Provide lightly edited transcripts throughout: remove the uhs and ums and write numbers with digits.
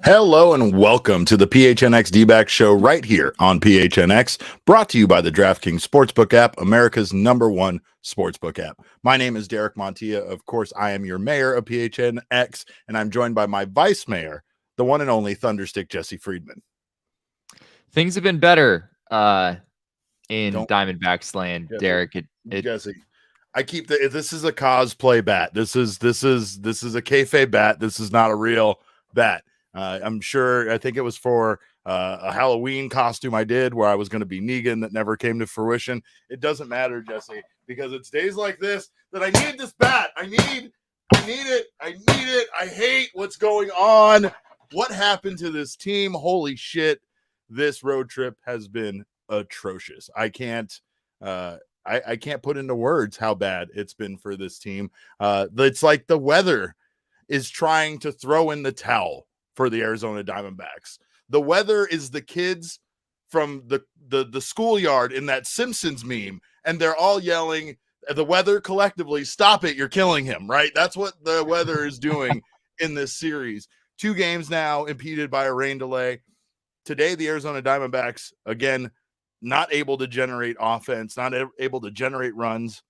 Hello and welcome to the PHNX D-Back Show right here on PHNX, brought to you by the DraftKings Sportsbook app, America's #1 sportsbook app. My name is Derek Montilla. Of course, I am your mayor of PHNX, and I'm joined by my vice mayor, the one and only Thunderstick Jesse Friedman. Things have been better in Diamondbacks land, Jesse, Derek. Jesse, I keep this is a cosplay bat. This is a kayfabe bat. This is not a real bat. I'm sure. I think it was for a Halloween costume I did where I was going to be Negan that never came to fruition. It doesn't matter, Jesse, because it's days like this that I need this bat. I need it. I hate what's going on. What happened to this team? Holy shit. This road trip has been atrocious. I can't put into words how bad it's been for this team. It's like the weather is trying to throw in the towel for the Arizona Diamondbacks. The weather is the kids from the schoolyard in that Simpsons meme, and they're all yelling, the weather collectively, stop it, you're killing him, right? That's what the weather is doing in this series. 2 games now impeded by a rain delay. Today, the Arizona Diamondbacks, again, not able to generate offense, not able to generate runs.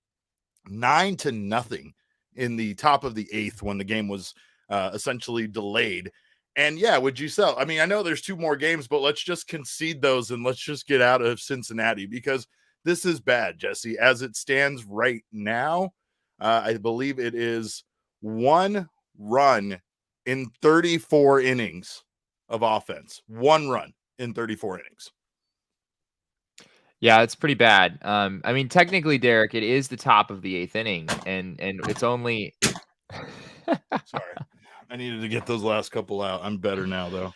9-0 in the top of the 8th when the game was essentially delayed. And yeah, would you sell? I mean, I know there's 2 more games, but let's just concede those and let's just get out of Cincinnati because this is bad, Jesse. As it stands right now, I believe it is 1 run in 34 innings of offense. 1 run in 34 innings. Yeah, it's pretty bad. I mean, technically, Derek, it is the top of the 8th inning, and it's only. Sorry, I needed to get those last couple out. I'm better now, though.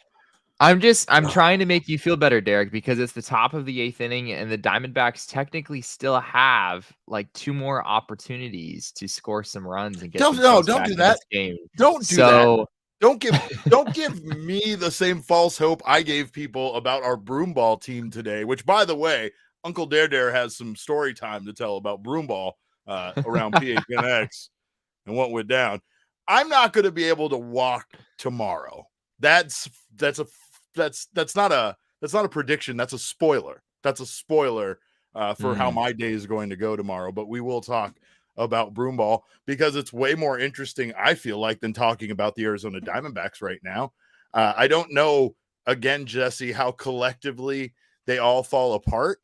I'm trying to make you feel better, Derek, because it's the top of the 8th inning, and the Diamondbacks technically still have like 2 more opportunities to score some runs and get. Don't do that. Game. Don't do that. Don't give me the same false hope I gave people about our broomball team today, which, by the way, Uncle Dare has some story time to tell about broomball around PHNX and what went down. I'm not going to be able to walk tomorrow. That's not a prediction. That's a spoiler. That's a spoiler for how my day is going to go tomorrow. But we will talk about broomball because it's way more interesting, I feel like, than talking about the Arizona Diamondbacks right now. I don't know, again, Jesse, how collectively they all fall apart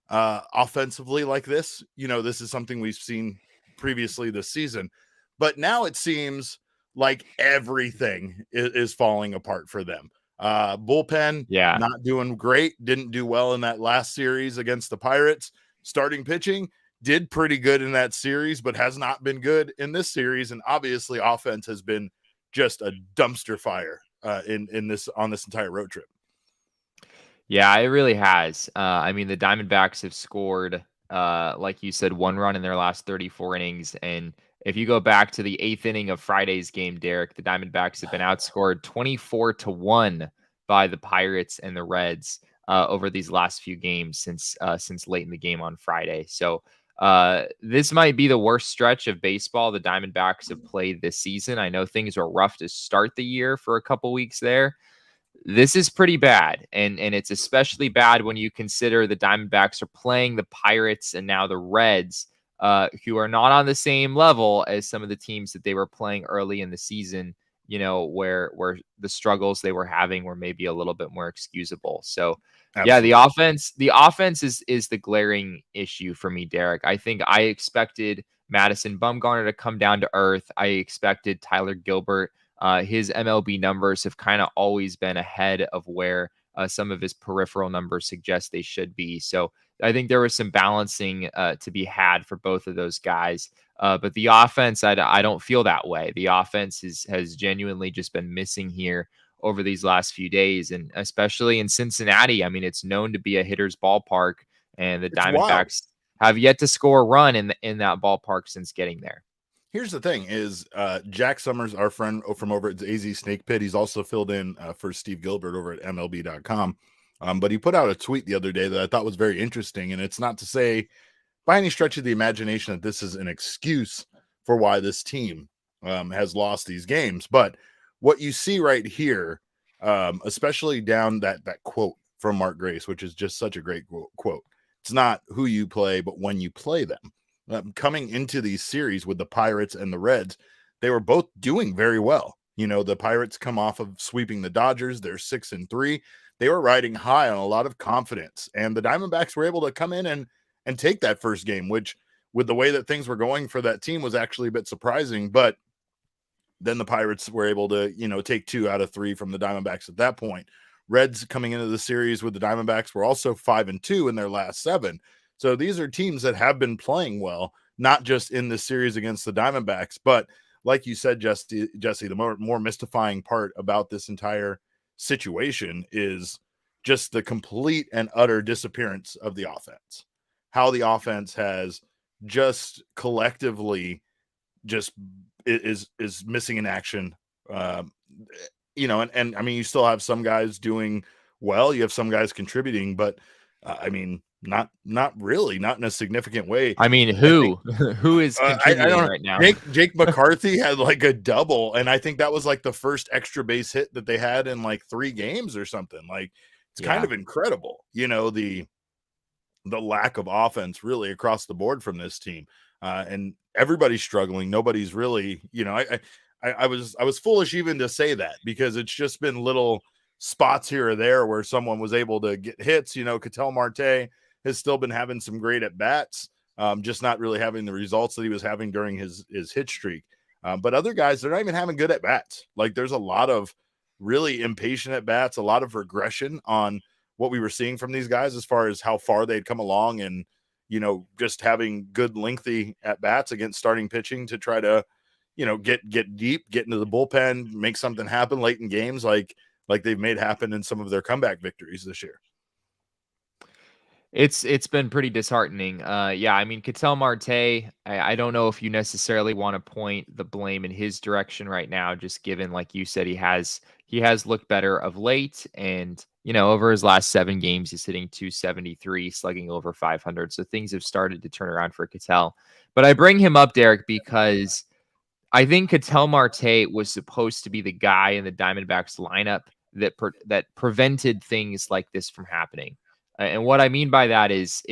offensively like this. You know, this is something we've seen previously this season, but now it seems like everything is falling apart for them. Bullpen, not doing great. Didn't do well in that last series against the Pirates. Starting pitching did pretty good in that series, but has not been good in this series. And obviously offense has been just a dumpster fire on this entire road trip. Yeah, it really has. I mean, the Diamondbacks have scored, like you said, 1 run in their last 34 innings. And if you go back to the 8th inning of Friday's game, Derek, the Diamondbacks have been outscored 24-1 by the Pirates and the Reds over these last few games since late in the game on Friday. So this might be the worst stretch of baseball the Diamondbacks have played this season. I know things were rough to start the year for a couple weeks there. This is pretty bad, and it's especially bad when you consider the Diamondbacks are playing the Pirates and now the Reds, who are not on the same level as some of the teams that they were playing early in the season, you know, where the struggles they were having were maybe a little bit more excusable. So, absolutely. Yeah, the offense is the glaring issue for me, Derek. I think I expected Madison Bumgarner to come down to earth. I expected Tyler Gilbert. His MLB numbers have kind of always been ahead of where some of his peripheral numbers suggest they should be. So I think there was some balancing to be had for both of those guys. But the offense, I don't feel that way. The offense has genuinely just been missing here over these last few days, and especially in Cincinnati. I mean, it's known to be a hitter's ballpark, and the Diamondbacks have yet to score a run in that ballpark since getting there. Here's the thing is Jack Summers, our friend from over at AZ Snake Pit, he's also filled in for Steve Gilbert over at MLB.com. But he put out a tweet the other day that I thought was very interesting. And it's not to say by any stretch of the imagination that this is an excuse for why this team has lost these games. But what you see right here especially down that quote from Mark Grace, which is just such a great quote. It's not who you play, but when you play them. Coming into these series with the Pirates and the Reds, they were both doing very well. The Pirates come off of sweeping the Dodgers. They're 6-3. They were riding high on a lot of confidence, and the Diamondbacks were able to come in and take that first game, which, with the way that things were going for that team, was actually a bit surprising. But then the Pirates were able to, take 2 out of 3 from the Diamondbacks at that point. Reds coming into the series with the Diamondbacks were also 5-2 in their last 7. So these are teams that have been playing well, not just in this series against the Diamondbacks, but like you said, Jesse, the more mystifying part about this entire situation is just the complete and utter disappearance of the offense. How the offense has just collectively just is missing in action. And I mean, you still have some guys doing well. You have some guys contributing, but I mean, not really, not in a significant way. I mean, who is contributing right now? Jake McCarthy had like a double, and I think that was like the first extra base hit that they had in like 3 games or something. Like, it's kind of incredible, the lack of offense really across the board from this team, and everybody's struggling. Nobody's really, I was foolish even to say that, because it's just been little spots here or there where someone was able to get hits. Ketel Marte has still been having some great at bats, just not really having the results that he was having during his hit streak. But other guys, they're not even having good at bats. Like, there's a lot of really impatient at bats, a lot of regression on what we were seeing from these guys as far as how far they'd come along, and just having good lengthy at bats against starting pitching to try to get deep, get into the bullpen, make something happen late in games, like they've made happen in some of their comeback victories this year. It's been pretty disheartening. I mean, Ketel Marte, I don't know if you necessarily want to point the blame in his direction right now, just given, like you said, he has looked better of late, and over his last 7 games, he's hitting .273, slugging over 500. So things have started to turn around for Ketel. But I bring him up, Derek, because I think Ketel Marte was supposed to be the guy in the Diamondbacks lineup that prevented things like this from happening. And what I mean by that is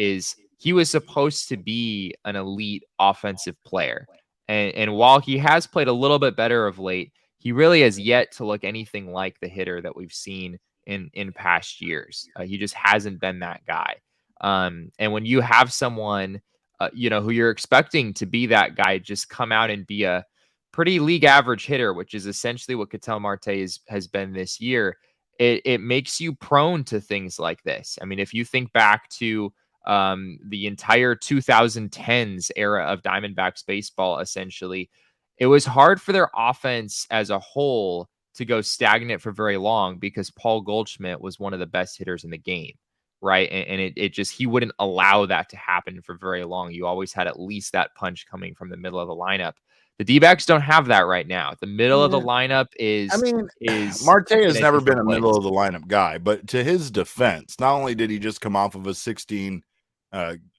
he was supposed to be an elite offensive player. And while he has played a little bit better of late, he really has yet to look anything like the hitter that we've seen in past years. He just hasn't been that guy. And when you have someone, who you're expecting to be that guy, just come out and be a pretty league average hitter, which is essentially what Ketel Marte has been this year, it makes you prone to things like this. I mean, if you think back to the entire 2010s era of Diamondbacks baseball, essentially, it was hard for their offense as a whole to go stagnant for very long, because Paul Goldschmidt was one of the best hitters in the game, right? And it just, he wouldn't allow that to happen for very long. You always had at least that punch coming from the middle of the lineup. The D-backs don't have that right now. The middle of the lineup is. I mean, is Marte has never been a place. middle of the lineup guy, but to his defense, not only did he just come off of a 16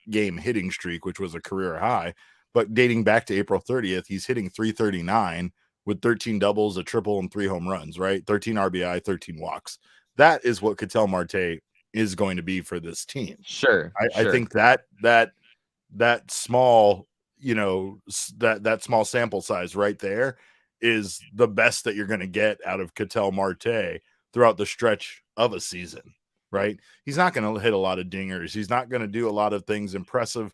game hitting streak, which was a career high, but dating back to April 30th, he's hitting .339 with 13 doubles, a triple, and 3 home runs, right? 13 RBI, 13 walks. That is what Ketel Marte is going to be for this team. Sure. I think that small, that small sample size right there is the best that you're going to get out of Ketel Marte throughout the stretch of a season, right? He's not going to hit a lot of dingers. He's not going to do a lot of things impressive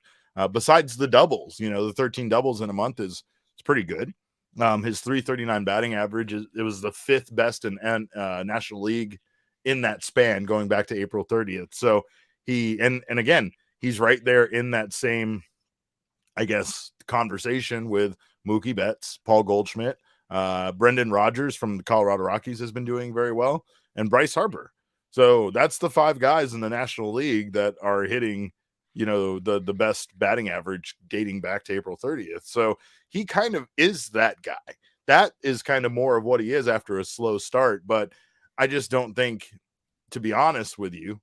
besides the doubles. The 13 doubles in a month is pretty good. His .339 batting average it was the 5th best in National League in that span going back to April 30th. So he and again, he's right there in that same, I guess, conversation with Mookie Betts, Paul Goldschmidt, Brendan Rodgers from the Colorado Rockies has been doing very well, and Bryce Harper. So that's the 5 guys in the National League that are hitting, the best batting average dating back to April 30th. So he kind of is that guy. That is kind of more of what he is after a slow start. But I just don't think, to be honest with you,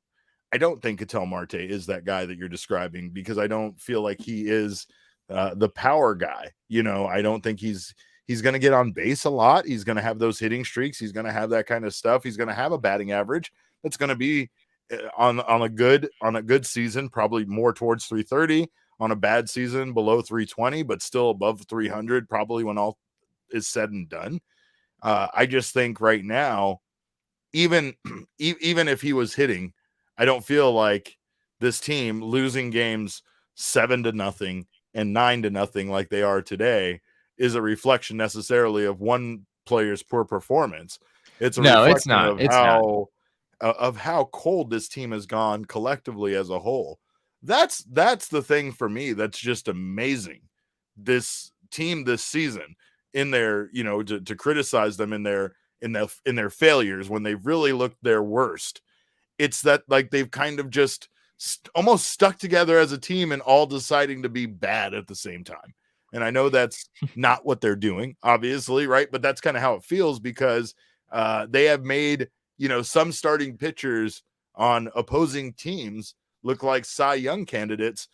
I don't think Ketel Marte is that guy that you're describing, because I don't feel like he is the power guy. I don't think he's He's going to get on base a lot. He's going to have those hitting streaks. He's going to have that kind of stuff. He's going to have a batting average that's going to be on a good season, probably more towards 330, on a bad season below 320, but still above 300, probably when all is said and done. I just think right now, even if he was hitting, I don't feel like this team losing games 7-0 and 9-0 like they are today is a reflection necessarily of one player's poor performance. It's a No, it's reflection not. of It's not. how cold this team has gone collectively as a whole. That's the thing for me that's just amazing. This team this season, in their, to criticize them in their failures when they've really looked their worst. It's that, like, they've kind of just almost stuck together as a team and all deciding to be bad at the same time. And I know that's not what they're doing, obviously, right? But that's kind of how it feels, because they have made, some starting pitchers on opposing teams look like Cy Young candidates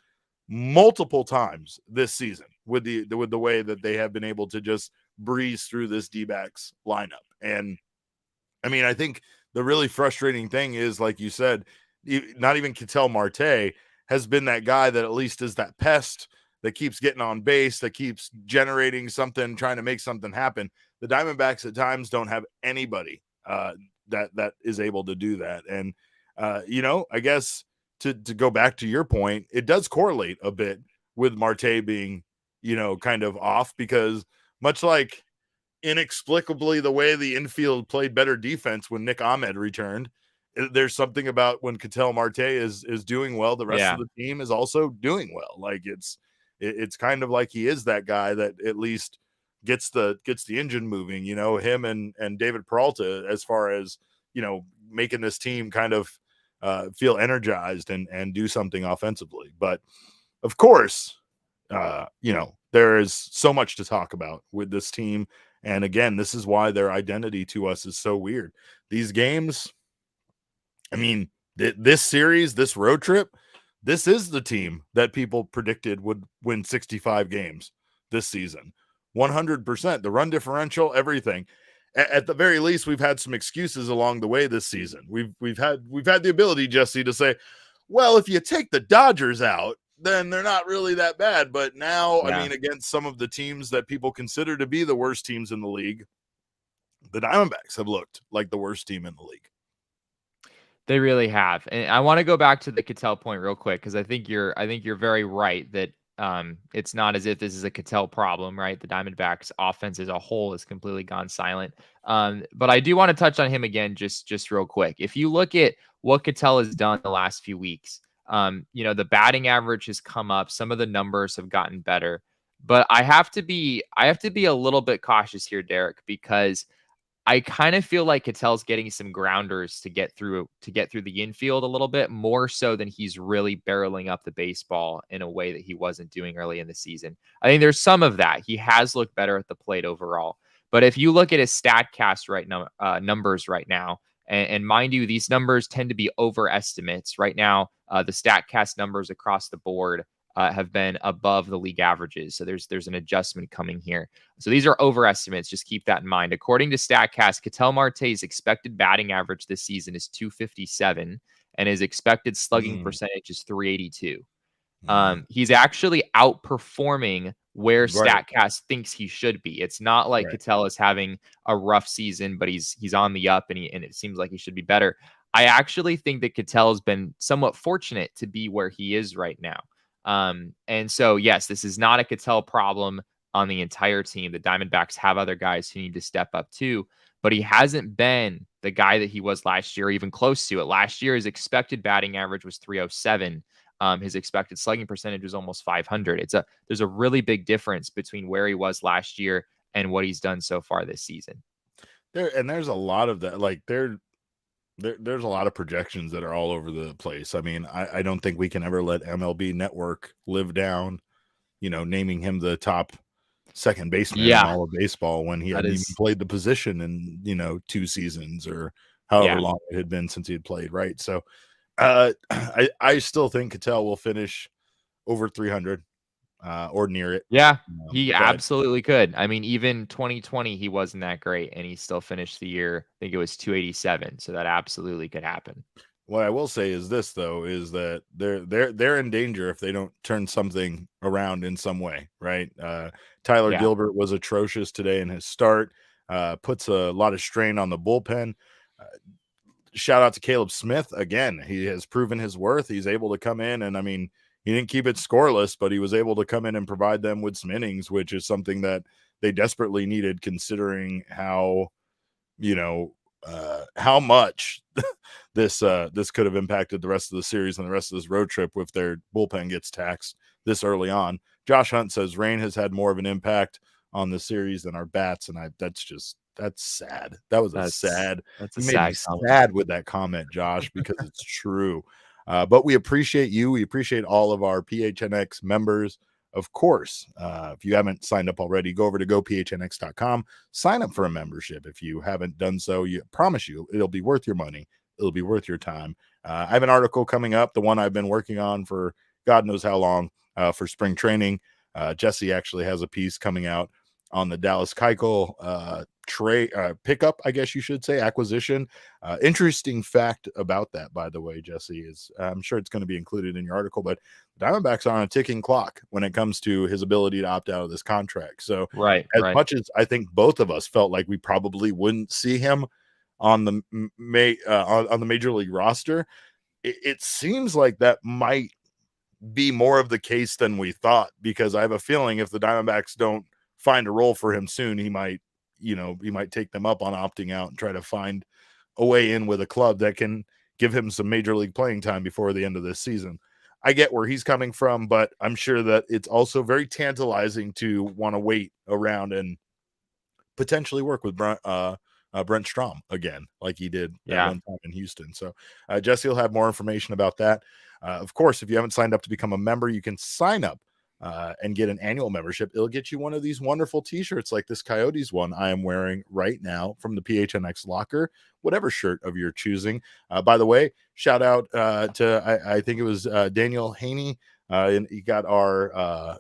multiple times this season with the way that they have been able to just breeze through this D-backs lineup. And I mean, I think the really frustrating thing is, like you said, not even Ketel Marte has been that guy that at least is that pest that keeps getting on base, that keeps generating something, trying to make something happen. The Diamondbacks at times don't have anybody that is able to do that. And, I guess to go back to your point, it does correlate a bit with Marte being, kind of off, because much like inexplicably the way the infield played better defense when Nick Ahmed returned, there's something about when Ketel Marte is doing well, the rest of the team is also doing well. Like it's kind of like he is that guy that at least gets the engine moving, him and David Peralta, as far as, making this team kind of feel energized and do something offensively. But of course, there is so much to talk about with this team. And again, this is why their identity to us is so weird. These games, I mean, this series, this road trip, this is the team that people predicted would win 65 games this season. 100%. The run differential, everything. At the very least, we've had some excuses along the way this season. We've had the ability, Jesse, to say, well, if you take the Dodgers out, then they're not really that bad. But now, I mean, against some of the teams that people consider to be the worst teams in the league, the Diamondbacks have looked like the worst team in the league. They really have. And I want to go back to the Ketel point real quick, because I think you're very right that it's not as if this is a Ketel problem, right? The Diamondbacks offense as a whole has completely gone silent. But I do want to touch on him again, just real quick. If you look at what Ketel has done the last few weeks, the batting average has come up. Some of the numbers have gotten better, but I have to be a little bit cautious here, Derek, because I kind of feel like Ketel's getting some grounders to get through the infield a little bit more so than he's really barreling up the baseball in a way that he wasn't doing early in the season. I think there's some of that. He has looked better at the plate overall. But if you look at his StatCast numbers right now, and mind you, these numbers tend to be overestimates. Right now, the StatCast numbers across the board have been above the league averages. So there's an adjustment coming here. So these are overestimates. Just keep that in mind. According to StatCast, Ketel Marte's expected batting average this season is 257, and his expected slugging percentage is 382. He's actually outperforming where StatCast thinks he should be. It's not like Ketel is having a rough season, but he's on the up, and it seems like he should be better. I actually think that Ketel has been somewhat fortunate to be where he is right now. And so, yes, this is not a Ketel problem on the entire team. The Diamondbacks have other guys who need to step up too, but he hasn't been the guy that he was last year, even close to it. Last year, his expected batting average was 307. His expected slugging percentage was almost 500. There's a really big difference between where he was last year and what he's done so far this season. There's a lot of that. Like there's a lot of projections that are all over the place. I mean, I don't think we can ever let MLB Network live down, naming him the top second baseman in all of baseball when he hadn't even played the position in, 2 seasons or however long it had been since he had played. Right. So I still think Ketel will finish over 300. or near it. Yeah, he But absolutely could. I mean, even 2020, he wasn't that great, and he still finished the year, I think it was 287. So that absolutely could happen. what I will say is this, though, is that they're in danger if they don't turn something around in some way, right? Tyler Yeah, Gilbert was atrocious today in his start, puts a lot of strain on the bullpen. Uh, Shout out to Caleb Smith again. He has proven his worth. He's able to come in, and I mean, he didn't keep it scoreless, but he was able to come in and provide them with some innings, which is something that they desperately needed, considering how how much this could have impacted the rest of the series and the rest of this road trip if their bullpen gets taxed this early on. Josh Hunt says rain has had more of an impact on the series than our bats, and that's sad. That was that's sad. that's a You made me sad comment. sad with that comment, Josh, because it's true. But we appreciate you. We appreciate all of our PHNX members. Of course, if you haven't signed up already, go over to gophnx.com, sign up for a membership. If you haven't done so, you promise you it'll be worth your money. It'll be worth your time. I have an article coming up, the one I've been working on for God knows how long, for spring training. Jesse actually has a piece coming out on the Dallas Keuchel pickup, I guess you should say, acquisition. Interesting fact about that, by the way, Jesse, is I'm sure it's going to be included in your article, but the Diamondbacks are on a ticking clock when it comes to his ability to opt out of this contract. So Right, as right. much as I think both of us felt like we probably wouldn't see him on the on the major league roster, it seems like that might be more of the case than we thought, because I have a feeling if the Diamondbacks don't find a role for him soon, he might take them up on opting out and try to find a way in with a club that can give him some major league playing time before the end of this season. I get where he's coming from, but I'm sure that it's also very tantalizing to want to wait around and potentially work with Brent Strom again, like he did at Yeah. one time in Houston. So Jesse will have more information about that. Of course, if you haven't signed up to become a member, you can sign up and get an annual membership. It'll get you one of these wonderful t-shirts like this Coyotes one I am wearing right now from the PHNX Locker, whatever shirt of your choosing. By the way, shout out to, I think it was Daniel Haney, and he got our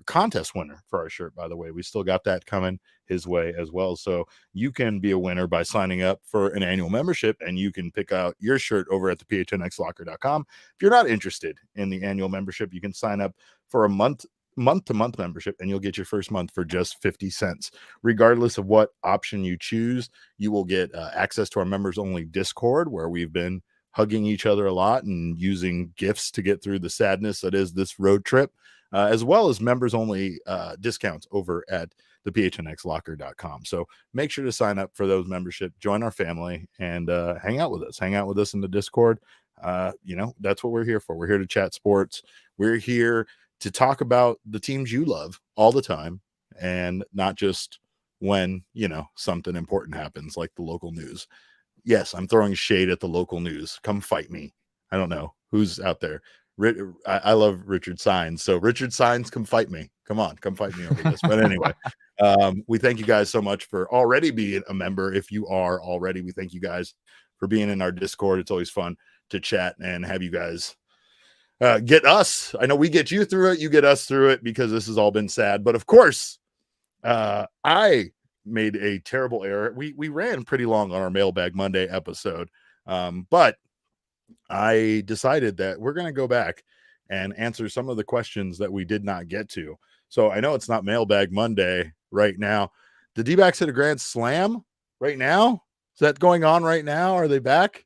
contest winner for our shirt. By the way, we still got that coming his way as well. So you can be a winner by signing up for an annual membership, and you can pick out your shirt over at the phnxlocker.com. If you're not interested in the annual membership, you can sign up for a month-to-month membership, and you'll get your first month for just 50 cents. Regardless of what option you choose, you will get access to our members only Discord, where we've been hugging each other a lot and using gifts to get through the sadness that is this road trip, as well as members only discounts over at the phnxlocker.com. So make sure to sign up for those membership, join our family, and hang out with us in the Discord. That's what we're here for. We're here to chat sports. We're here to talk about the teams you love all the time, and not just when something important happens like the local news. Yes, I'm throwing shade at the local news. Come fight me. I don't know who's out there. I love Richard Signs. So Richard Signs, come fight me. Come on, come fight me over this. But anyway, we thank you guys so much for already being a member. If you are already, we thank you guys for being in our Discord. It's always fun to chat and have you guys get us. I know we get you through it. You get us through it, because this has all been sad. But of course, I made a terrible error. We ran pretty long on our Mailbag Monday episode, but I decided that we're going to go back and answer some of the questions that we did not get to. So I know it's not Mailbag Monday right now. The D-backs hit a grand slam right now. Is that going on right now? Are they back,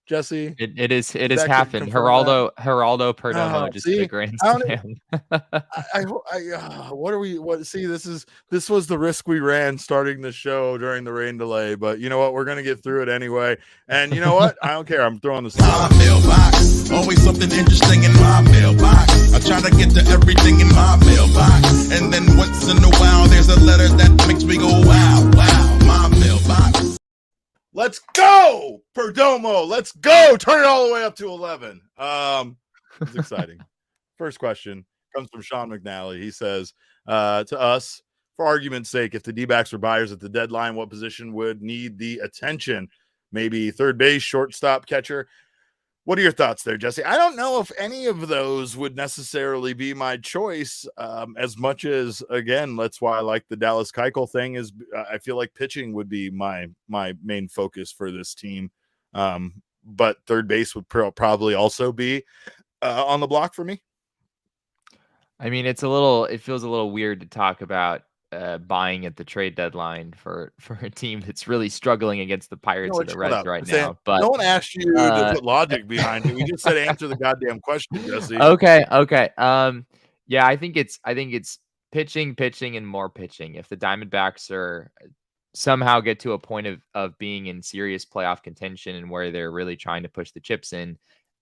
Jesse? It has Zach can happened. confirm that. Geraldo Perdomo just hit a See, grand I don't slam. this was the risk we ran starting the show during the rain delay, but you know what? We're going to get through it anyway. And you know what? I don't care. I'm throwing this. My mailbox, always something interesting in my mailbox. I try to get to everything in my mailbox, and then once in a while, there's a letter that makes me go, wow, wow, my mailbox. Let's go, Perdomo. Let's go. Turn it all the way up to 11. It's exciting. First question comes from Sean McNally. He says, to us, for argument's sake, if the D-backs were buyers at the deadline, what position would need the attention? Maybe third base, shortstop, catcher. What are your thoughts there, Jesse? I don't know if any of those would necessarily be my choice, as much as, again, that's why I like the Dallas Keuchel thing. Is I feel like pitching would be my main focus for this team, but third base would probably also be on the block for me. I mean, it feels a little weird to talk about buying at the trade deadline for a team that's really struggling against the Pirates and the Reds right now. But no one asked you to put logic behind it. We just said answer the goddamn question, Jesse. Okay. Yeah, I think it's pitching, and more pitching. If the Diamondbacks are somehow get to a point of being in serious playoff contention and where they're really trying to push the chips in,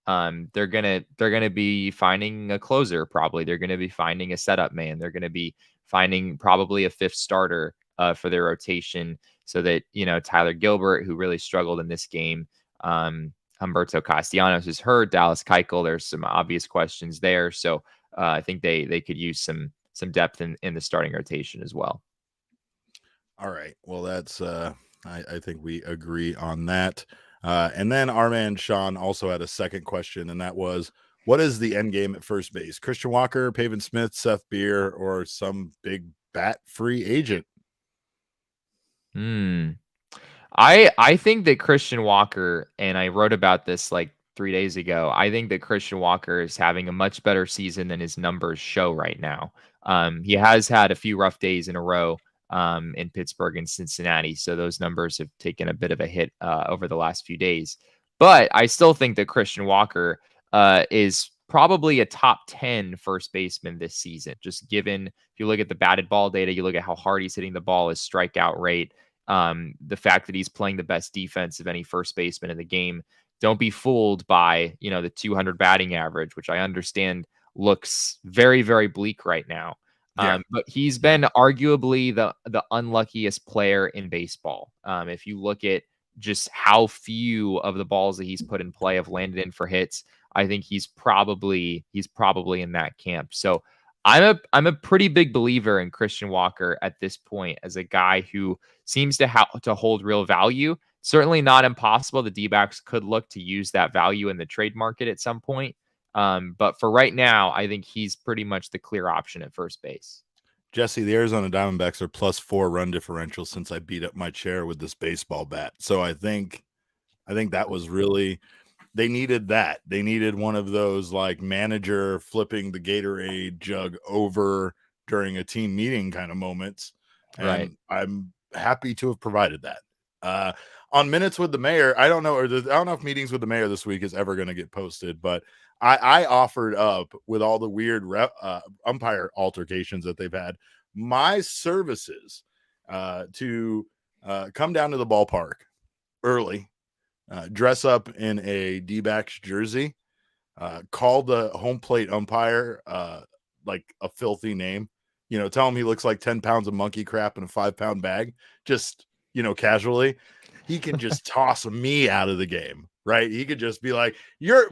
they're gonna be finding a closer. Probably they're gonna be finding a setup man. They're gonna be finding probably a fifth starter for their rotation, so that Tyler Gilbert, who really struggled in this game, Humberto Castellanos is hurt, Dallas Keuchel, there's some obvious questions there. So I think they could use some depth in the starting rotation as well. All right. Well, that's I think we agree on that. And then our man Sean also had a second question, and that was, what is the end game at first base? Christian Walker, Pavin Smith, Seth Beer, or some big bat free agent? I think that Christian Walker, and I wrote about this like 3 days ago, I think that Christian Walker is having a much better season than his numbers show right now. He has had a few rough days in a row in Pittsburgh and Cincinnati, so those numbers have taken a bit of a hit over the last few days. But I still think that Christian Walker is probably a top 10 first baseman this season. Just given, if you look at the batted ball data, you look at how hard he's hitting the ball, his strikeout rate, the fact that he's playing the best defense of any first baseman in the game. Don't be fooled by, the 200 batting average, which I understand looks very, very bleak right now. Yeah. But he's been arguably the unluckiest player in baseball. If you look at just how few of the balls that he's put in play have landed in for hits, I think he's probably in that camp. So I'm a pretty big believer in Christian Walker at this point as a guy who seems to hold real value. Certainly not impossible. The D-backs could look to use that value in the trade market at some point. But for right now, I think he's pretty much the clear option at first base. Jesse, the Arizona Diamondbacks are +4 run differential since I beat up my chair with this baseball bat. So I think that was really, they needed that. They needed one of those like manager flipping the Gatorade jug over during a team meeting kind of moments. And right. I'm happy to have provided that. On Minutes with the Mayor, I don't know if Meetings with the Mayor this week is ever going to get posted, but I offered up, with all the weird umpire altercations that they've had, my services to come down to the ballpark early, dress up in a D-backs jersey, call the home plate umpire like a filthy name, tell him he looks like 10 pounds of monkey crap in a 5-pound bag, just, casually. He can just toss me out of the game, right? He could just be like, you're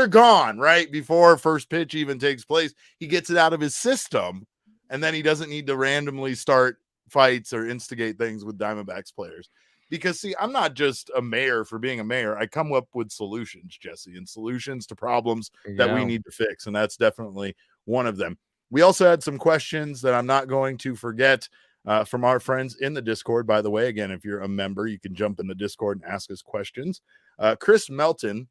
gone, right? Before first pitch even takes place. He gets it out of his system, and then he doesn't need to randomly start fights or instigate things with Diamondbacks players. Because, see, I'm not just a mayor for being a mayor. I come up with solutions, Jesse, and solutions to problems that we need to fix, and that's definitely one of them. We also had some questions that I'm not going to forget from our friends in the Discord. By the way, again, if you're a member, you can jump in the Discord and ask us questions. Chris Melton,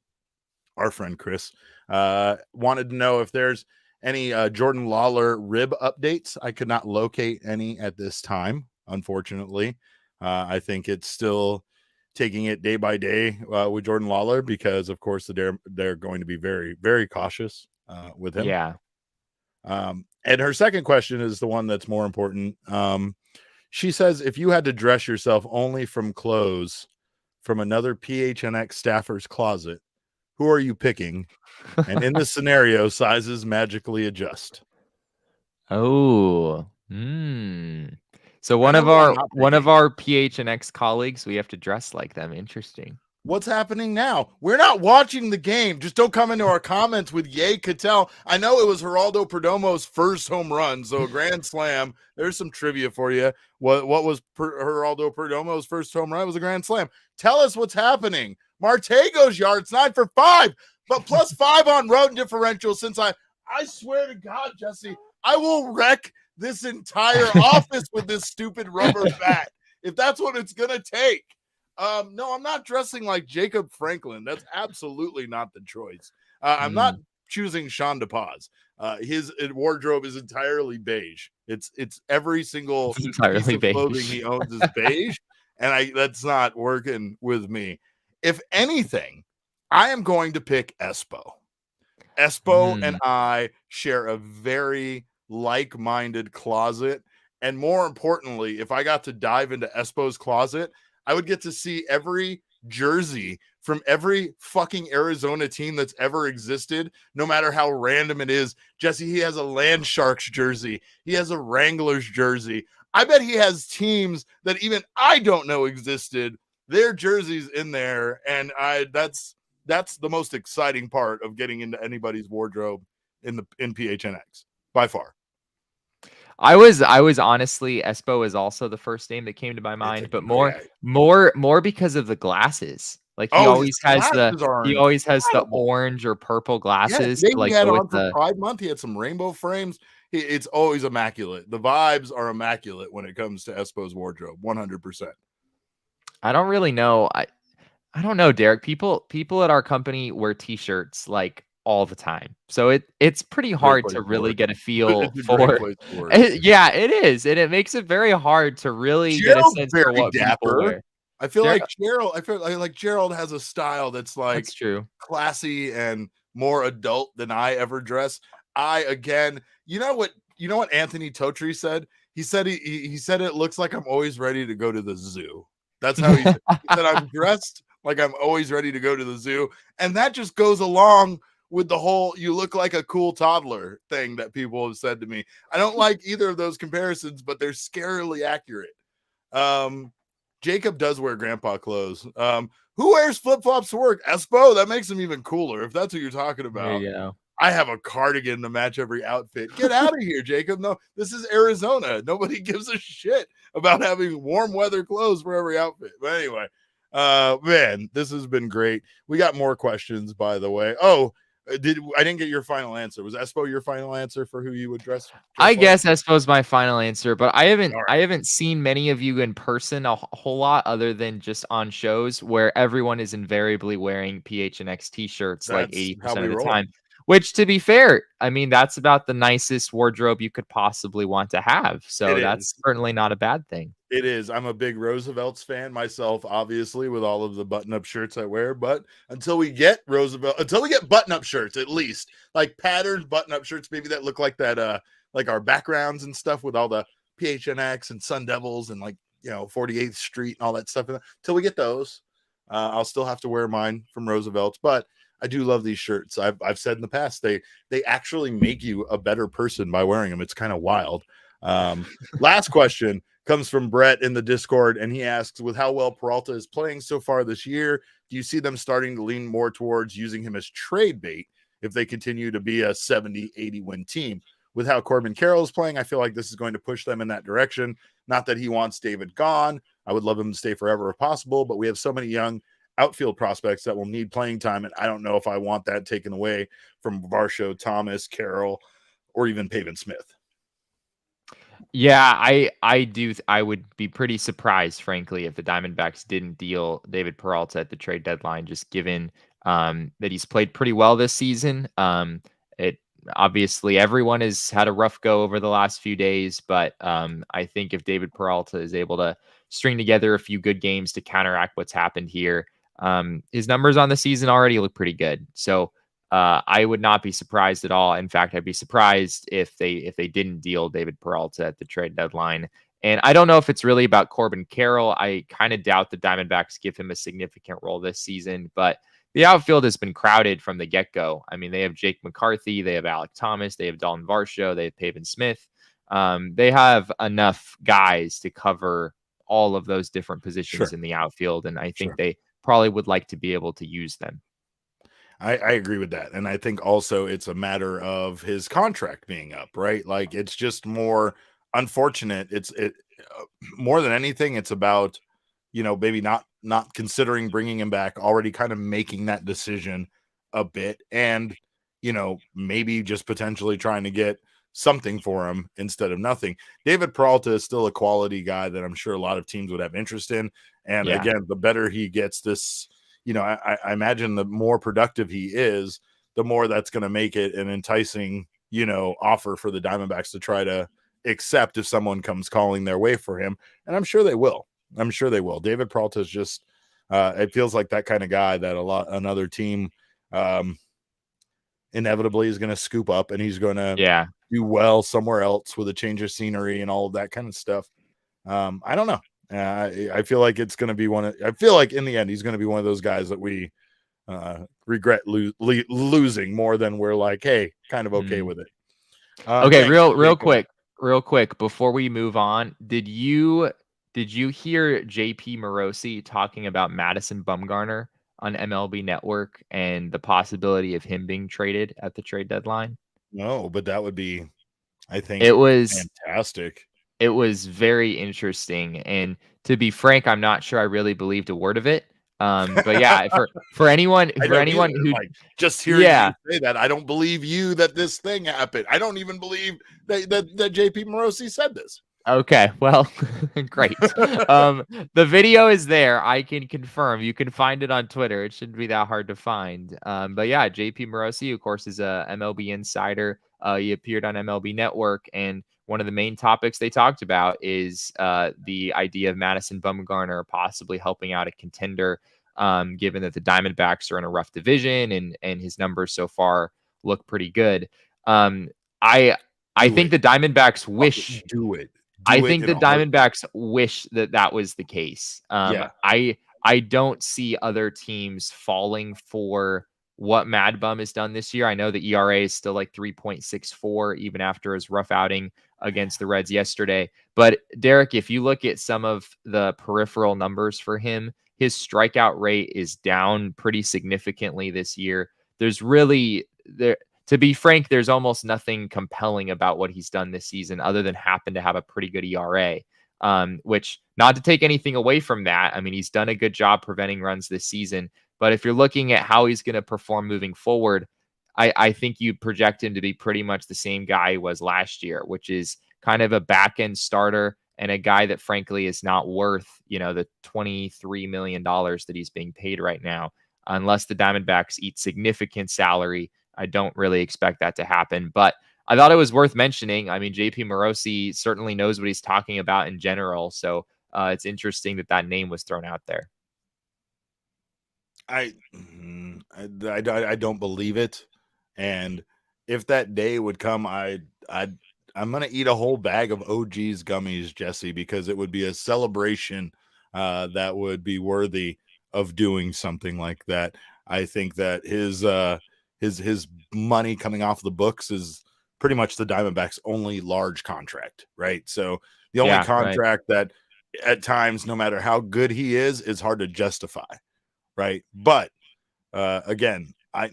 our friend Chris, wanted to know if there's any Jordan Lawler rib updates. I could not locate any at this time, unfortunately. I think it's still taking it day by day with Jordan Lawler because, of course, they're going to be very, very cautious with him. Yeah. And her second question is the one that's more important. She says, if you had to dress yourself only from clothes from another PHNX staffer's closet, who are you picking? And in this scenario, sizes magically adjust. Oh, So one of our PHNX colleagues, we have to dress like them. Interesting. What's happening now? We're not watching the game. Just don't come into our comments with Yay Cattell. I know it was Geraldo Perdomo's first home run, so a grand slam. There's some trivia for you. What was Geraldo Perdomo's first home run? It was a grand slam. Tell us what's happening. Marte goes yards, 9 for 5, but plus 5 on road differential. Since I swear to God, Jesse, I will wreck this entire office with this stupid rubber bat if that's what it's gonna take. No, I'm not dressing like Jacob Franklin. That's absolutely not the choice. I'm not choosing Sean DePaz. His wardrobe is entirely beige. It's every single piece of clothing he owns is beige, and that's not working with me. If anything, I am going to pick Espo. Espo and I share a very like-minded closet, and more importantly, if I got to dive into Espo's closet, I would get to see every jersey from every fucking Arizona team that's ever existed, no matter how random it is. Jesse, he has a Land Sharks jersey. He has a Wranglers jersey. I bet he has teams that even I don't know existed, their jerseys in there, and that's the most exciting part of getting into anybody's wardrobe in PHNX by far. I was honestly, Espo is also the first name that came to my mind, but more because of the glasses. Like he always has the orange or purple glasses. Yeah, he had on for Pride Month. He had some rainbow frames. It's always immaculate. The vibes are immaculate when it comes to Espo's wardrobe. 100%. I don't really know. I don't know, Derek. People at our company wear t-shirts like all the time. So it's pretty hard to really get a feel for. Yeah, it is. And it makes it very hard to really get a sense for what people wear. I feel like Gerald has a style that's true, classy and more adult than I ever dress. You know what Anthony Totri said? He said it looks like I'm always ready to go to the zoo. That's how he said I'm dressed like I'm always ready to go to the zoo. And that just goes along with the whole you look like a cool toddler thing that people have said to me. I don't like either of those comparisons, but they're scarily accurate. Jacob does wear grandpa clothes. Who wears flip-flops to work? Espo? That makes him even cooler, if that's what you're talking about. There you go. I have a cardigan to match every outfit. Get out of here, Jacob. No, this is Arizona. Nobody gives a shit about having warm weather clothes for every outfit. But anyway, man, this has been great. We got more questions, by the way. Oh, I didn't get your final answer. Was Espo your final answer for who you would dress I guess Espo's my final answer, but I haven't seen many of you in person a whole lot other than just on shows where everyone is invariably wearing PHNX t-shirts like 80% of the time. Which, to be fair, I mean, that's about the nicest wardrobe you could possibly want to have. So that's certainly not a bad thing. It is. I'm a big Roosevelt's fan myself, obviously, with all of the button-up shirts I wear. But until we get button-up shirts, at least, like patterned button-up shirts, maybe that look like that, like our backgrounds and stuff with all the PHNX and Sun Devils and 48th Street and all that stuff. Until we get those, I'll still have to wear mine from Roosevelt's. But I do love these shirts. I've said in the past, they actually make you a better person by wearing them. It's kind of wild. Last question comes from Brett in the Discord, and he asks, with how well Peralta is playing so far this year, do you see them starting to lean more towards using him as trade bait if they continue to be a 70-80 win team? With how Corbin Carroll is playing, I feel like this is going to push them in that direction. Not that he wants David gone. I would love him to stay forever if possible, but we have so many young outfield prospects that will need playing time, and I don't know if I want that taken away from Varsho, Thomas, Carroll, or even Pavin Smith. Yeah, I do. I would be pretty surprised, frankly, if the Diamondbacks didn't deal David Peralta at the trade deadline, just given that he's played pretty well this season. It obviously everyone has had a rough go over the last few days, but I think if David Peralta is able to string together a few good games to counteract what's happened here, his numbers on the season already look pretty good. So I would not be surprised at all. In fact, I'd be surprised if they didn't deal David Peralta at the trade deadline. And I don't know if it's really about Corbin Carroll. I kind of doubt the Diamondbacks give him a significant role this season, but the outfield has been crowded from the get-go. I mean, they have Jake McCarthy, they have Alec Thomas, they have Dalton Varsho, they have Pavin Smith. They have enough guys to cover all of those different positions in the outfield, and I think they probably would like to be able to use them. I agree with that. And I think also it's a matter of his contract being up, right? Like, it's just more unfortunate. It's more than anything, it's about maybe not considering bringing him back, already kind of making that decision a bit, and maybe just potentially trying to get something for him instead of nothing. David Peralta is still a quality guy that I'm sure a lot of teams would have interest in. And again, the better he gets this, I imagine the more productive he is, the more that's going to make it an enticing, offer for the Diamondbacks to try to accept if someone comes calling their way for him. And I'm sure they will. David Peralta is just, it feels like that kind of guy that another team inevitably is going to scoop up, and he's going to do well somewhere else with a change of scenery and all of that kind of stuff. I don't know. I feel like it's going to be I feel like in the end, he's going to be one of those guys that we regret losing more than we're like, hey, kind of okay with it. Okay. Real quick before we move on. Did you hear JP Morosi talking about Madison Bumgarner on MLB Network and the possibility of him being traded at the trade deadline? No, but that would be, I think, it was fantastic. It was very interesting, and to be frank, I'm not sure I really believed a word of it. But yeah, for anyone who just hearing you say that, I don't believe you that this thing happened. I don't even believe that JP Morosi said this. Okay, well, great. The video is there. I can confirm. You can find it on Twitter. It shouldn't be that hard to find. But yeah, JP Morosi, of course, is a MLB insider. He appeared on MLB Network, and one of the main topics they talked about is the idea of Madison Bumgarner possibly helping out a contender, given that the Diamondbacks are in a rough division and his numbers so far look pretty good. I think the Diamondbacks wish Diamondbacks wish that was the case. I don't see other teams falling for what Mad Bum has done this year. I know the ERA is still like 3.64 even after his rough outing against the Reds yesterday. But Derek, if you look at some of the peripheral numbers for him, his strikeout rate is down pretty significantly this year. To be frank, there's almost nothing compelling about what he's done this season other than happen to have a pretty good ERA, which, not to take anything away from that, I mean, he's done a good job preventing runs this season. But if you're looking at how he's going to perform moving forward, I think you project him to be pretty much the same guy he was last year, which is kind of a back-end starter and a guy that, frankly, is not worth, the $23 million that he's being paid right now. Unless the Diamondbacks eat significant salary, I don't really expect that to happen. But I thought it was worth mentioning. I mean, JP Morosi certainly knows what he's talking about in general. So it's interesting that name was thrown out there. I don't believe it. And if that day would come, I'm going to eat a whole bag of OG's gummies, Jesse, because it would be a celebration that would be worthy of doing something like that. I think that his money coming off the books is pretty much the Diamondbacks' only large contract, right? So the only contract that at times, no matter how good he is hard to justify, right? But again, I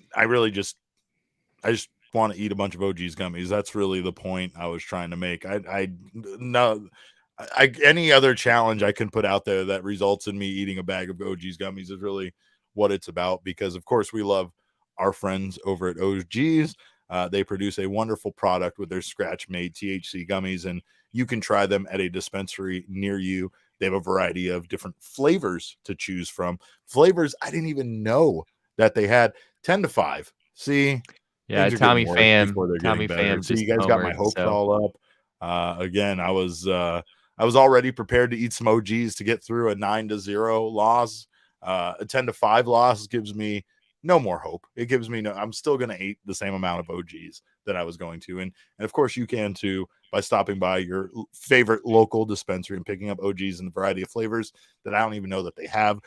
just want to eat a bunch of OG's gummies. That's really the point I was trying to make. Any other challenge I can put out there that results in me eating a bag of OG's gummies is really what it's about, because of course we love our friends over at OG's. They produce a wonderful product with their scratch-made THC gummies, and you can try them at a dispensary near you. They have a variety of different flavors to choose from. Flavors I didn't even know that they had. 10 to 5. See? Yeah, Tommy Pham. Tommy Pham. So you guys got my hopes all up. Again, I was already prepared to eat some OGs to get through a 9-0 loss. A 10-5 loss gives me no more hope. It gives me I'm still going to eat the same amount of OGs that I was going to. And of course you can too, by stopping by your favorite local dispensary and picking up OGs in a variety of flavors that I don't even know that they have.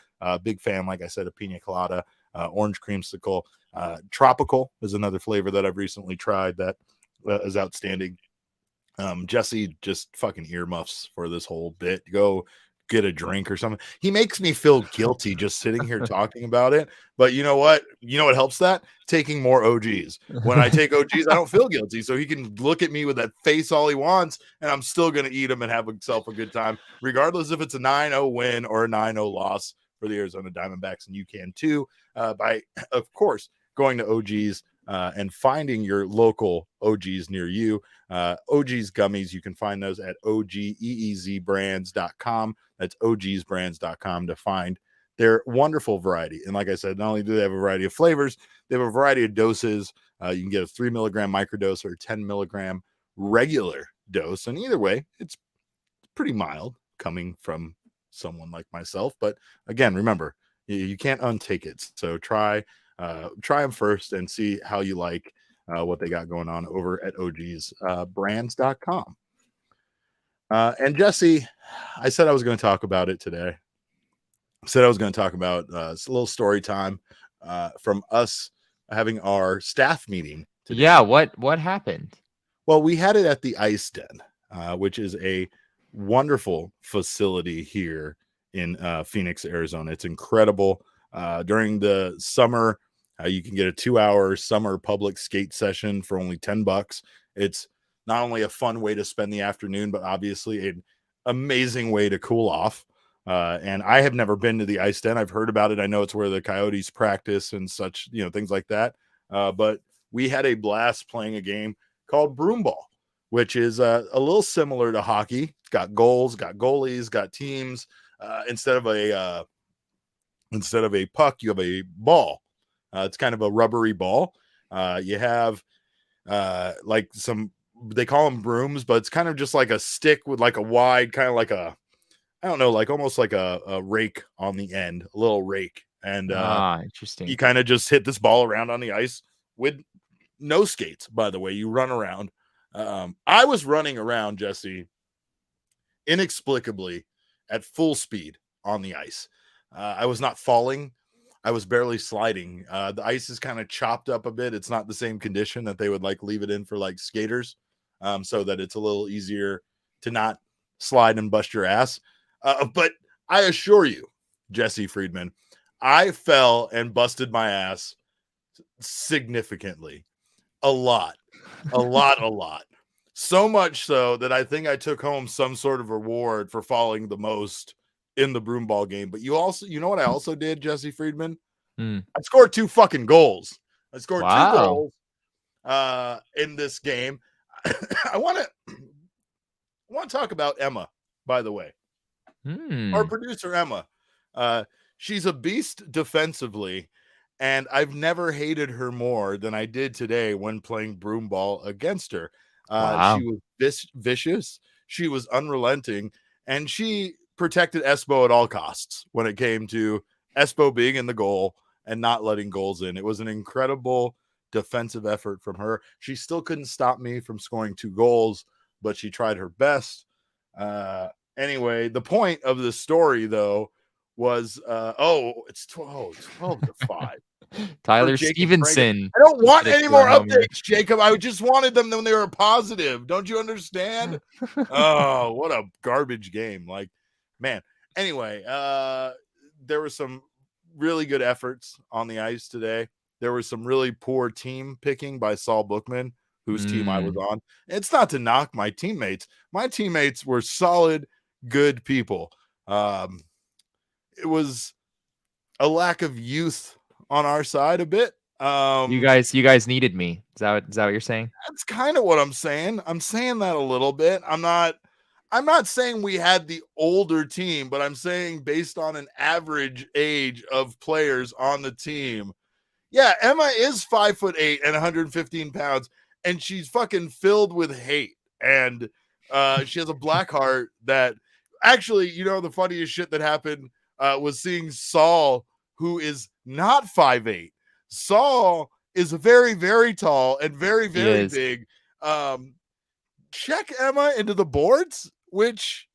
Big fan, like I said, of pina colada, orange creamsicle, tropical is another flavor that I've recently tried that is outstanding. Jesse, just fucking earmuffs for this whole bit. Go get a drink or something. He makes me feel guilty just sitting here talking about it. But you know what? You know what helps that? Taking more OGs. When I take OGs, I don't feel guilty. So he can look at me with that face all he wants, and I'm still going to eat them and have himself a good time, regardless if it's a 9-0 win or a 9-0 loss for the Arizona Diamondbacks. And you can too by, of course, going to OGs and finding your local OGs near you. OGs gummies, you can find those at OGEEZbrands.com. That's OGsbrands.com to find their wonderful variety. And like I said, not only do they have a variety of flavors, they have a variety of doses. You can get a 3 milligram microdose or a 10 milligram regular dose. And either way, it's pretty mild coming from someone like myself. But again, remember, you can't untake it. So try them first and see how you like what they got going on over at OGsbrands.com. And Jesse, I said I was going to talk about it today. I said I was going to talk about a little story time from us having our staff meeting today. Yeah, what happened? Well, we had it at the Ice Den, which is a wonderful facility here in Phoenix, Arizona. It's incredible. During the summer, you can get a 2-hour summer public skate session for only $10. It's not only a fun way to spend the afternoon, but obviously an amazing way to cool off. And I have never been to the Ice Den. I've heard about it. I know it's where the Coyotes practice and such, things like that. But we had a blast playing a game called Broomball, which is a little similar to hockey. It's got goals, got goalies, got teams. Instead of a puck, you have a ball. It's kind of a rubbery ball. You have like some, they call them brooms, but it's kind of just like a stick with like a wide, kind of like a, I don't know, like almost like a rake on the end, a little rake. And interesting. You kind of just hit this ball around on the ice with no skates, by the way. You run around. I was running around, Jesse, inexplicably at full speed on the ice. I was not falling. I was barely sliding. The ice is kind of chopped up a bit. It's not the same condition that they would like leave it in for like skaters, so that it's a little easier to not slide and bust your ass. But I assure you, Jesse Friedman, I fell and busted my ass significantly. A lot. So much so that I think I took home some sort of reward for falling the most in the broomball game. But you know what I also did, Jesse Friedman? I scored 2 fucking goals. I scored 2 goals in this game. I want to talk about Emma, by the way. Our producer, Emma. She's a beast defensively, and I've never hated her more than I did today when playing broomball against her. She was vicious. She was unrelenting, and she protected Espo at all costs when it came to Espo being in the goal and not letting goals in. It was an incredible defensive effort from her. She still couldn't stop me from scoring 2 goals, but she tried her best. Anyway, the point of the story, though, was it's 12 to 5. Tyler Stevenson. I don't want any more updates, Jacob. I just wanted them when they were positive. Don't you understand? Oh, what a garbage game. Like, man. Anyway, there were some really good efforts on the ice today. There was some really poor team picking by Saul Bookman, whose team I was on. It's not to knock my teammates. My teammates were solid, good people. It was a lack of youth on our side a bit. You guys needed me. Is that what you're saying? That's kind of what I'm saying. I'm saying that a little bit. I'm not saying we had the older team, but I'm saying based on an average age of players on the team. Yeah, Emma is 5'8" and 115 pounds, and she's fucking filled with hate. And she has a black heart that actually, the funniest shit that happened was seeing Saul, who is not 5'8". Saul is very, very tall and very, very big. Check Emma into the boards, which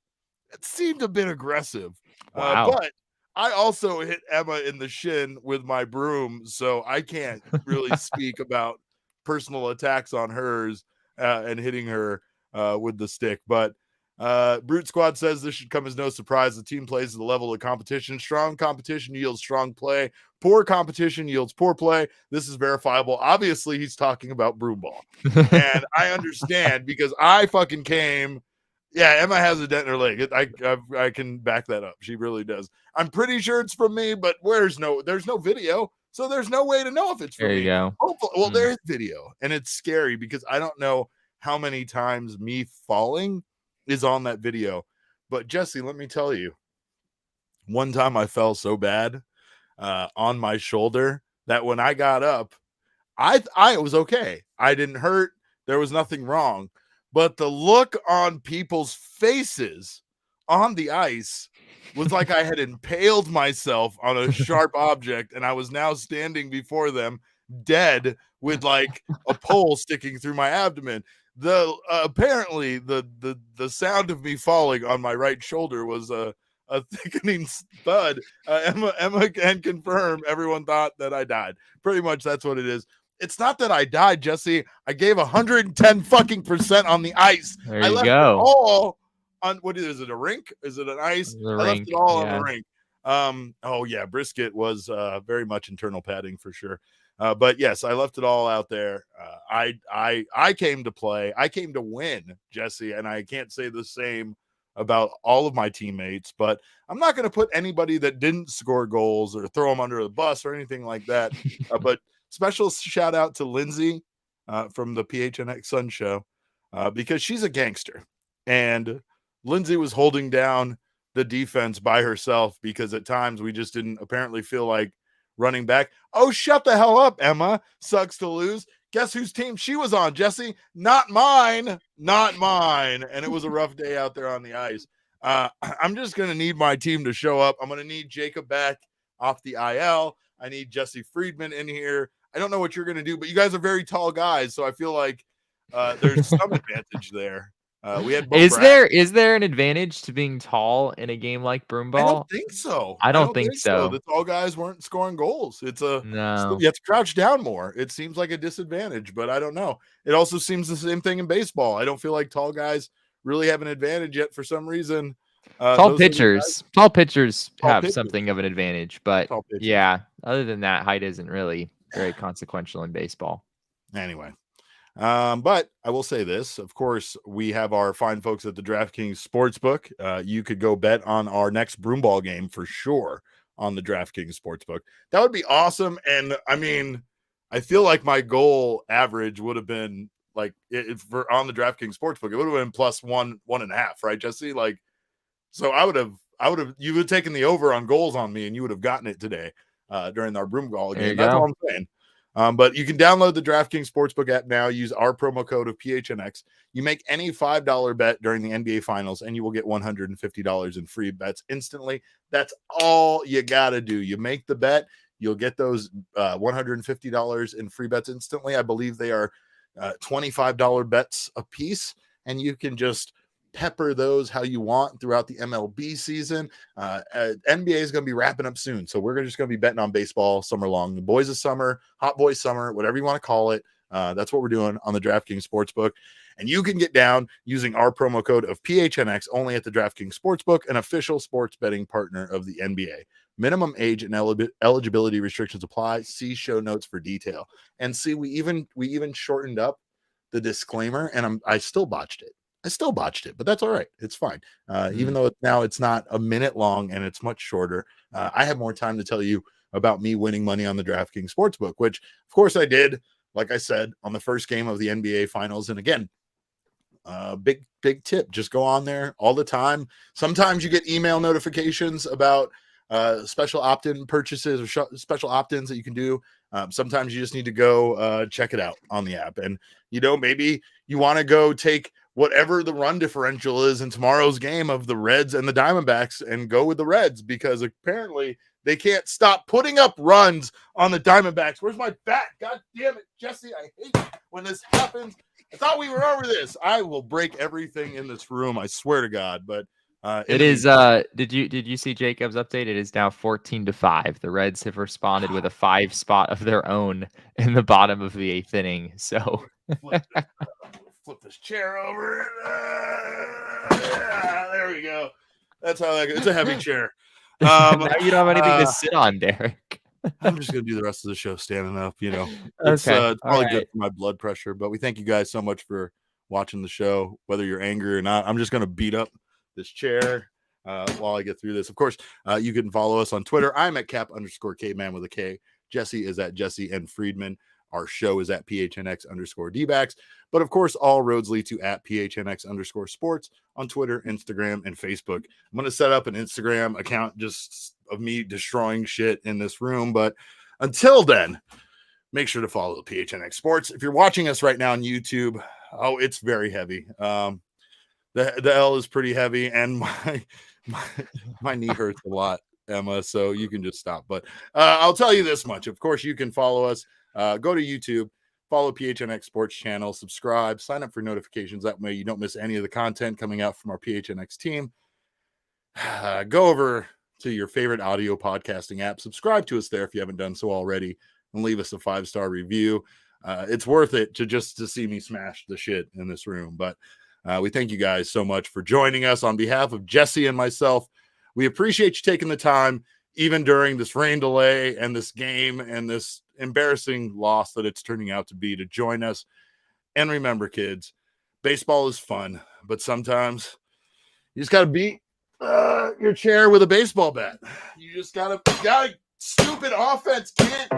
it seemed a bit aggressive. Wow. But I also hit Emma in the shin with my broom, so I can't really speak about personal attacks on hers and hitting her with the stick. But Brute Squad says this should come as no surprise. The team plays at the level of competition. Strong competition yields strong play. Poor competition yields poor play. This is verifiable. Obviously, he's talking about broomball. And I understand because I fucking came. Yeah, Emma has a dent in her leg. I can back that up. She really does. I'm pretty sure it's from me, but there's no video. So there's no way to know if it's from There you me. go. Hopefully, well, there's video. And it's scary because I don't know how many times me falling is on that video. But Jesse, let me tell you, one time I fell so bad on my shoulder that when I got up, I was okay. I didn't hurt. There was nothing wrong. But the look on people's faces on the ice was like I had impaled myself on a sharp object, and I was now standing before them dead with like a pole sticking through my abdomen. The apparently the sound of me falling on my right shoulder was a thickening thud. Emma can confirm everyone thought that I died. Pretty much that's what it is. It's not that I died, Jesse. I gave 110 fucking % on the ice. There I you left go. it all on what is it? A rink? Is it an ice? The I rink, left it all on yeah. the rink. Oh yeah, brisket was very much internal padding for sure. But yes, I left it all out there. I came to play. I came to win, Jesse, and I can't say the same about all of my teammates, but I'm not going to put anybody that didn't score goals or throw them under the bus or anything like that. But special shout out to Lindsay from the PHNX Sun Show because she's a gangster. And Lindsay was holding down the defense by herself because at times we just didn't apparently feel like running back. Oh, shut the hell up, Emma. Sucks to lose. Guess whose team she was on, Jesse? Not mine. Not mine. And it was a rough day out there on the ice. I'm just going to need my team to show up. I'm going to need Jacob back off the IL. I need Jesse Friedman in here. I don't know what you're going to do, but you guys are very tall guys, so I feel like there's some advantage there. We had Is there an advantage to being tall in a game like broomball? I don't think so. I don't think so. The tall guys weren't scoring goals. No. You have to crouch down more. It seems like a disadvantage, but I don't know. It also seems the same thing in baseball. I don't feel like tall guys really have an advantage yet for some reason. Tall pitchers have something of an advantage, but yeah, other than that, height isn't really very consequential in baseball. Anyway. But I will say this, of course, we have our fine folks at the DraftKings Sportsbook. You could go bet on our next broomball game for sure on the DraftKings Sportsbook. That would be awesome. And I mean, I feel like my goal average would have been like for on the DraftKings Sportsbook, it would have been plus 1.5, right, Jesse? Like, so you would have taken the over on goals on me and you would have gotten it today during our broomball game. That's all I'm saying. But you can download the DraftKings Sportsbook app now. Use our promo code of PHNX. You make any $5 bet during the NBA Finals, and you will get $150 in free bets instantly. That's all you got to do. You make the bet. You'll get those $150 in free bets instantly. I believe they are $25 bets a piece, and you can just pepper those how you want throughout the MLB season. NBA is going to be wrapping up soon, so we're just going to be betting on baseball summer long. The boys of summer, hot boys summer, whatever you want to call it. That's what we're doing on the DraftKings Sportsbook. And you can get down using our promo code of PHNX only at the DraftKings Sportsbook, an official sports betting partner of the NBA. Minimum age and eligibility restrictions apply. See show notes for detail. And see, we even shortened up the disclaimer, and I still botched it. But that's all right. It's fine. Even though it's not a minute long and it's much shorter, I have more time to tell you about me winning money on the DraftKings Sportsbook, which of course I did, like I said, on the first game of the NBA Finals. And again, big tip, just go on there all the time. Sometimes you get email notifications about special opt-in purchases or special opt-ins that you can do. Sometimes you just need to go check it out on the app. And, maybe you want to go take whatever the run differential is in tomorrow's game of the Reds and the Diamondbacks and go with the Reds because apparently they can't stop putting up runs on the Diamondbacks. Where's my bat? God damn it, Jesse. I hate when this happens. I thought we were over this. I will break everything in this room. I swear to God. But it is did you see Jacob's update? It is now 14-5. The Reds have responded with a 5 spot of their own in the bottom of the 8th inning. So flip this chair over. There we go. That's how that goes. It's a heavy chair. Now you don't have anything to sit on, Derek. I'm just going to do the rest of the show standing up. It's Okay. probably good for my blood pressure, but we thank you guys so much for watching the show, whether you're angry or not. I'm just going to beat up this chair while I get through this. Of course, you can follow us on Twitter. I'm at cap_Kman with a K. Jesse is at Jesse N. Friedman. Our show is at PHNX_D-backs. But of course, all roads lead to at PHNX_sports on Twitter, Instagram, and Facebook. I'm going to set up an Instagram account just of me destroying shit in this room. But until then, make sure to follow PHNX Sports. If you're watching us right now on YouTube, it's very heavy. The L is pretty heavy, and my knee hurts a lot, Emma, so you can just stop. But I'll tell you this much. Of course, you can follow us. Go to YouTube, follow PHNX Sports channel, subscribe, sign up for notifications. That way you don't miss any of the content coming out from our PHNX team. Go over to your favorite audio podcasting app. Subscribe to us there if you haven't done so already, and leave us a 5-star review. It's worth it to see me smash the shit in this room. But we thank you guys so much for joining us on behalf of Jesse and myself. We appreciate you taking the time, even during this rain delay and this game and this embarrassing loss that it's turning out to be, to join us. And remember, kids, baseball is fun, but sometimes you just got to beat your chair with a baseball bat. You just got to, stupid offense can't.